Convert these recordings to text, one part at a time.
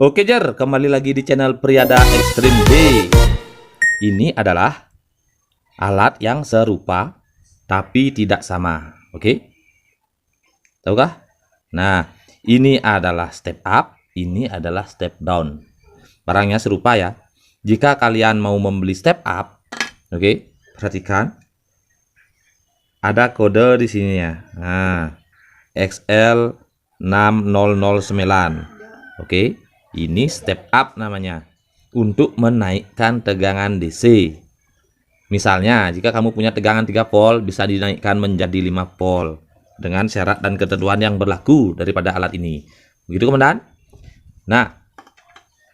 Oke Jar, kembali lagi di channel Priada Extreme B. Ini adalah alat yang serupa tapi tidak sama. Oke, tahukah? Nah, ini adalah step up, ini adalah step down. Barangnya serupa ya. Jika kalian mau membeli step up, oke, perhatikan ada kode di sini ya. Nah, XL 6009. Oke, ini step up namanya, untuk menaikkan tegangan DC. Misalnya jika kamu punya tegangan 3 volt, bisa dinaikkan menjadi 5 volt dengan syarat dan ketentuan yang berlaku daripada alat ini. Begitu komandan. Nah,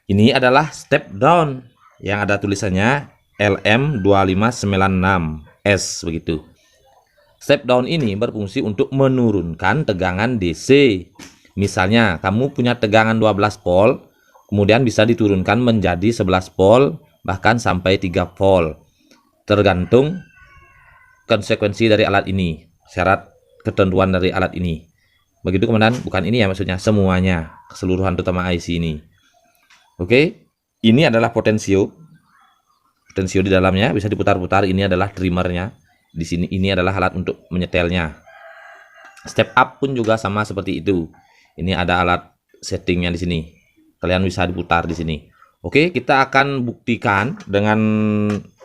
ini adalah step down yang ada tulisannya LM2596S begitu. Step down ini berfungsi untuk menurunkan tegangan DC. Misalnya kamu punya tegangan 12 volt, kemudian bisa diturunkan menjadi 11 volt, bahkan sampai 3 volt. Tergantung konsekuensi dari alat ini, syarat ketentuan dari alat ini. Begitu komandan, bukan ini ya maksudnya, semuanya, keseluruhan terutama IC ini. Oke, ini adalah potensio. Potensio di dalamnya bisa diputar-putar, ini adalah trimmernya. Di sini ini adalah alat untuk menyetelnya. Step up pun juga sama seperti itu. Ini ada alat settingnya di sini. Kalian bisa diputar di sini. Oke, kita akan buktikan dengan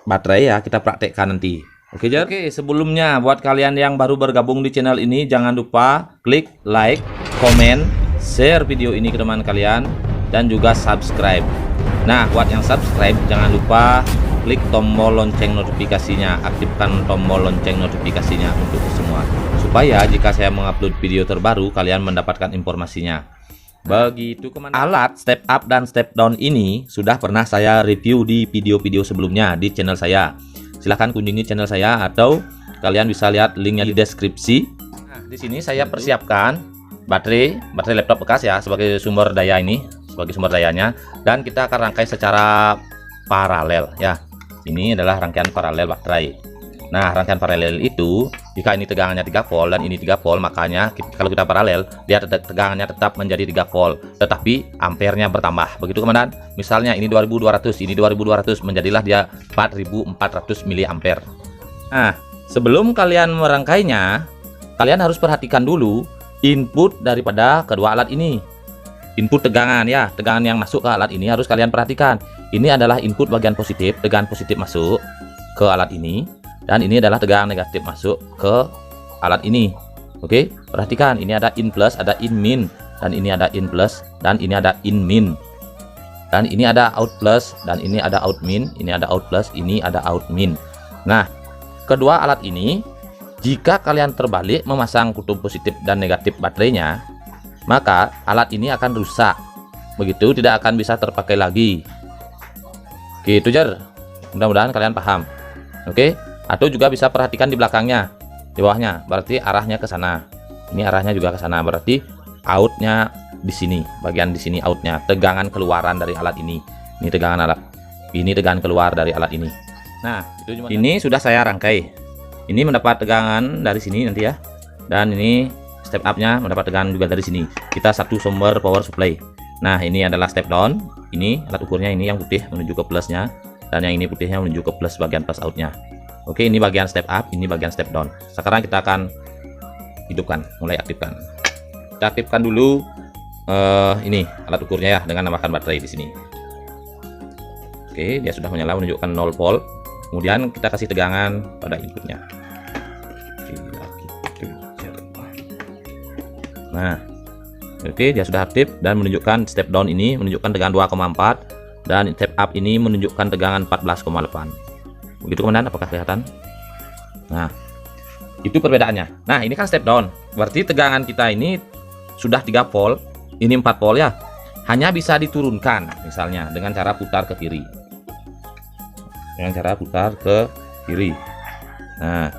baterai ya. Kita praktekkan nanti. Oke, Jar? Oke, sebelumnya buat kalian yang baru bergabung di channel ini, jangan lupa klik like, komen, share video ini ke teman kalian, dan juga subscribe. Nah, buat yang subscribe, jangan lupa klik tombol lonceng notifikasinya, aktifkan tombol lonceng notifikasinya untuk semua, supaya jika saya mengupload video terbaru kalian mendapatkan informasinya. Begitu komandan. Alat step up dan step down ini sudah pernah saya review di video-video sebelumnya di channel saya. Silahkan kunjungi channel saya atau kalian bisa lihat linknya di deskripsi. Nah, di sini saya persiapkan baterai laptop bekas ya sebagai sumber daya ini, sebagai sumber dayanya, dan kita akan rangkai secara paralel ya. Ini adalah rangkaian paralel baterai. Nah, rangkaian paralel itu jika ini tegangannya 3 volt dan ini 3 volt, makanya kalau kita paralel, dia tegangannya tetap menjadi 3 volt, tetapi ampernya bertambah. Begitu komandan. Misalnya ini 2200, ini 2200, menjadilah dia 4400 mA. Nah, sebelum kalian merangkainya, kalian harus perhatikan dulu input daripada kedua alat ini. Input tegangan ya, tegangan yang masuk ke alat ini harus kalian perhatikan. Ini adalah input bagian positif, tegangan positif masuk ke alat ini, dan ini adalah tegangan negatif masuk ke alat ini. Oke, perhatikan, ini ada in plus, ada in min, dan ini ada in plus, dan ini ada in min, dan ini ada out plus, dan ini ada out min, ini ada out plus, ini ada out min. Nah, kedua alat ini, jika kalian terbalik memasang kutub positif dan negatif baterainya, maka alat ini akan rusak. Begitu, tidak akan bisa terpakai lagi. Gitu Jar, mudah-mudahan kalian paham. Oke, atau juga bisa perhatikan di belakangnya, di bawahnya, berarti arahnya ke sana. Ini arahnya juga ke sana, berarti outnya di sini, bagian di sini outnya, tegangan keluaran dari alat ini. Ini tegangan alat, ini tegangan keluar dari alat ini. Nah, ini sudah saya rangkai. Ini mendapat tegangan dari sini nanti ya, dan ini step up-nya mendapat tegangan juga dari sini. Kita satu sumber power supply. Nah, ini adalah step down. Ini alat ukurnya, ini yang putih menuju ke plusnya, dan yang ini putihnya menuju ke plus bagian plus outnya. Oke, ini bagian step up, ini bagian step down. Sekarang kita akan hidupkan, mulai aktifkan. Kita aktifkan dulu ini alat ukurnya ya, dengan nambahkan baterai di sini. Oke, dia sudah menyala menunjukkan 0 volt. Kemudian kita kasih tegangan pada inputnya. Nah, oke, dia sudah aktif dan menunjukkan step down ini menunjukkan tegangan 2,4 dan step up ini menunjukkan tegangan 14,8. Begitu komandan, apakah kelihatan? Nah, itu perbedaannya. Nah, ini kan step down, berarti tegangan kita ini sudah 3 volt, ini 4 volt ya. Hanya bisa diturunkan misalnya dengan cara putar ke kiri. Dengan cara putar ke kiri. Nah,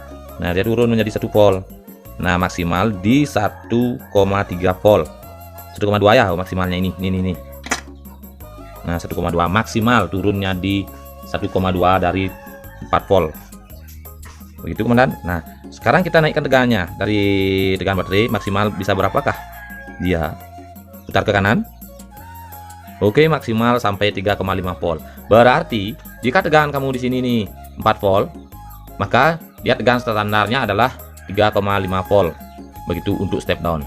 dia turun menjadi 1 volt. Nah, maksimal di 1,3 volt. 1,2 ya maksimalnya ini. Nah, 1,2 maksimal turunnya di 1,2 dari 4 volt. Begitu komandan. Nah, sekarang kita naikkan tegangannya dari tegangan baterai maksimal bisa berapakah? Dia putar ke kanan. Oke, maksimal sampai 3,5 volt. Berarti jika tegangan kamu di sini nih 4 volt, maka dia tegangan standarnya adalah 3,5 volt. Begitu untuk step down.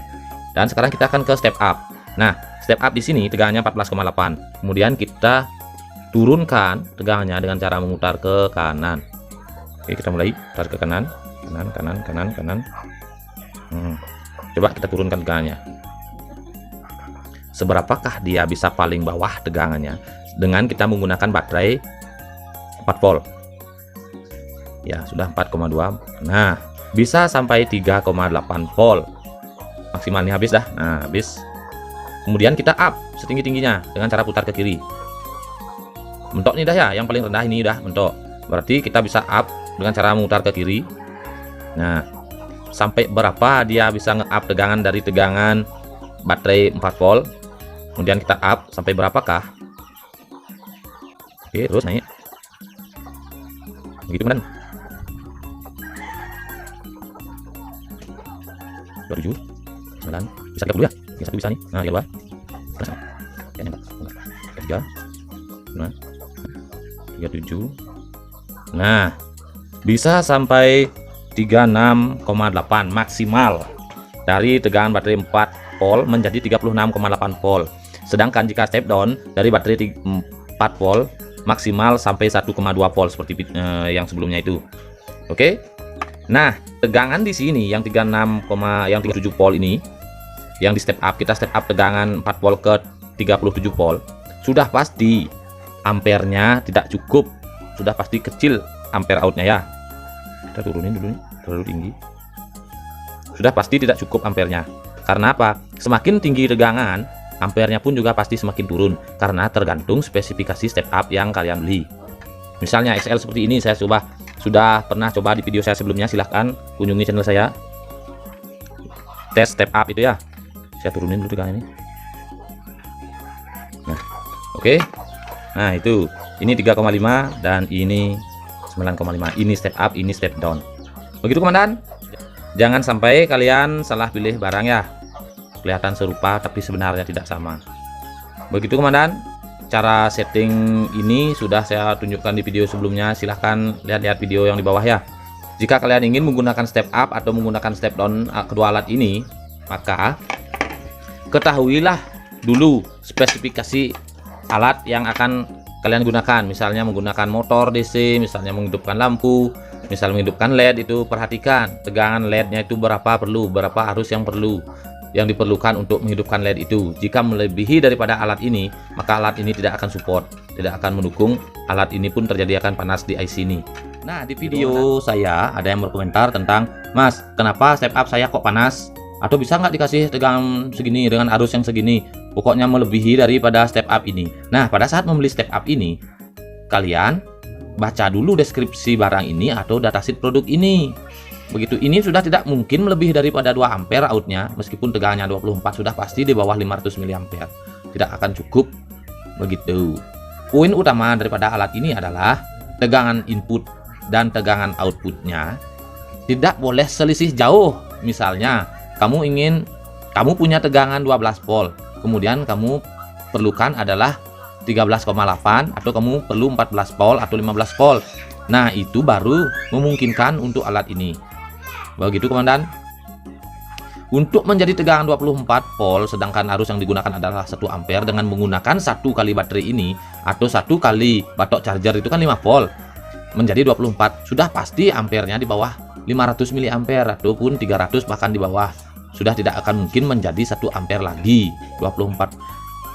Dan sekarang kita akan ke step up. Nah, step up di sini tegangannya 14,8. Kemudian kita turunkan tegangannya dengan cara memutar ke kanan. Oke, kita mulai putar ke kanan, kanan. Coba kita turunkan tegangannya. Seberapakah dia bisa paling bawah tegangannya dengan kita menggunakan baterai 4 volt? Ya, sudah 4,2. Nah, bisa sampai 3,8 volt. Maksimal ini habis dah. Nah, habis. Kemudian kita up setinggi-tingginya dengan cara putar ke kiri. Mentok nih dah ya, yang paling rendah ini udah mentok. Berarti kita bisa up dengan cara memutar ke kiri. Nah, sampai berapa dia bisa nge-up tegangan dari tegangan baterai 4 volt. Kemudian kita up sampai berapakah? Oke, terus naik. Begitu kan? 27, 9, bisa 30 ya? 31 bisa nih. Nah, 32. Terus ya, 3. Nah, 37. Nah, bisa sampai 36,8 maksimal dari tegangan baterai 4 volt menjadi 36,8 volt. Sedangkan jika step down dari baterai 4 volt maksimal sampai 1,2 volt seperti yang sebelumnya itu. Oke. Nah, tegangan di sini yang 37 volt ini yang di step up, kita step up tegangan 4 volt ke 37 volt, sudah pasti ampernya tidak cukup, sudah pasti kecil ampere outnya ya. Kita turunin dulu nih, terlalu tinggi. Sudah pasti tidak cukup ampernya. Karena apa? Semakin tinggi tegangan, ampernya pun juga pasti semakin turun karena tergantung spesifikasi step up yang kalian beli. Misalnya XL seperti ini, saya sudah pernah coba di video saya sebelumnya, silahkan kunjungi channel saya. Tes step up itu ya. Saya turunin dulu tegangan ini. Nah, oke. Nah, itu. Ini 3,5 dan ini 9,5. Ini step up, ini step down. Begitu komandan. Jangan sampai kalian salah pilih barang ya. Kelihatan serupa tapi sebenarnya tidak sama. Begitu komandan. Cara setting ini sudah saya tunjukkan di video sebelumnya, silahkan lihat-lihat video yang di bawah ya. Jika kalian ingin menggunakan step up atau menggunakan step down kedua alat ini, maka ketahuilah dulu spesifikasi alat yang akan kalian gunakan. Misalnya menggunakan motor DC, misalnya menghidupkan lampu, misalnya menghidupkan LED, itu perhatikan tegangan LED-nya itu berapa arus yang diperlukan untuk menghidupkan LED itu. Jika melebihi daripada alat ini, maka alat ini tidak akan support, tidak akan mendukung. Alat ini pun terjadi akan panas di IC ini. Nah, di video saya ada yang berkomentar tentang, Mas, kenapa step up saya kok panas? Atau bisa nggak dikasih tegangan segini dengan arus yang segini? Pokoknya melebihi daripada step up ini. Nah, pada saat membeli step up ini, kalian baca dulu deskripsi barang ini atau datasheet produk ini. Begitu, ini sudah tidak mungkin melebihi daripada 2 ampere outnya, meskipun tegangannya 24 sudah pasti di bawah 500 mA. Tidak akan cukup. Begitu. Poin utama daripada alat ini adalah tegangan input dan tegangan outputnya tidak boleh selisih jauh. Misalnya, kamu punya tegangan 12 volt, kemudian kamu perlukan adalah 13,8 atau kamu perlu 14 volt atau 15 volt. Nah, itu baru memungkinkan untuk alat ini. Begitu komandan. Untuk menjadi tegangan 24 volt sedangkan arus yang digunakan adalah 1 ampere dengan menggunakan 1 kali baterai ini atau 1 kali batok charger itu kan 5 volt menjadi 24, sudah pasti ampernya di bawah 500 mA ataupun 300 bahkan di bawah. Sudah tidak akan mungkin menjadi 1 ampere lagi 24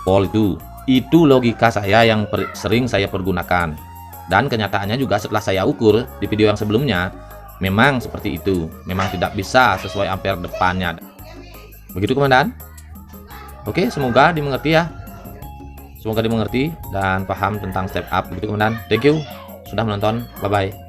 volt itu. Itu logika saya yang sering saya pergunakan. Dan kenyataannya juga setelah saya ukur di video yang sebelumnya, memang seperti itu. Memang tidak bisa sesuai ampere depannya. Begitu komandan. Oke, semoga dimengerti ya. Semoga dimengerti dan paham tentang step up. Begitu komandan. Thank you sudah menonton. Bye bye.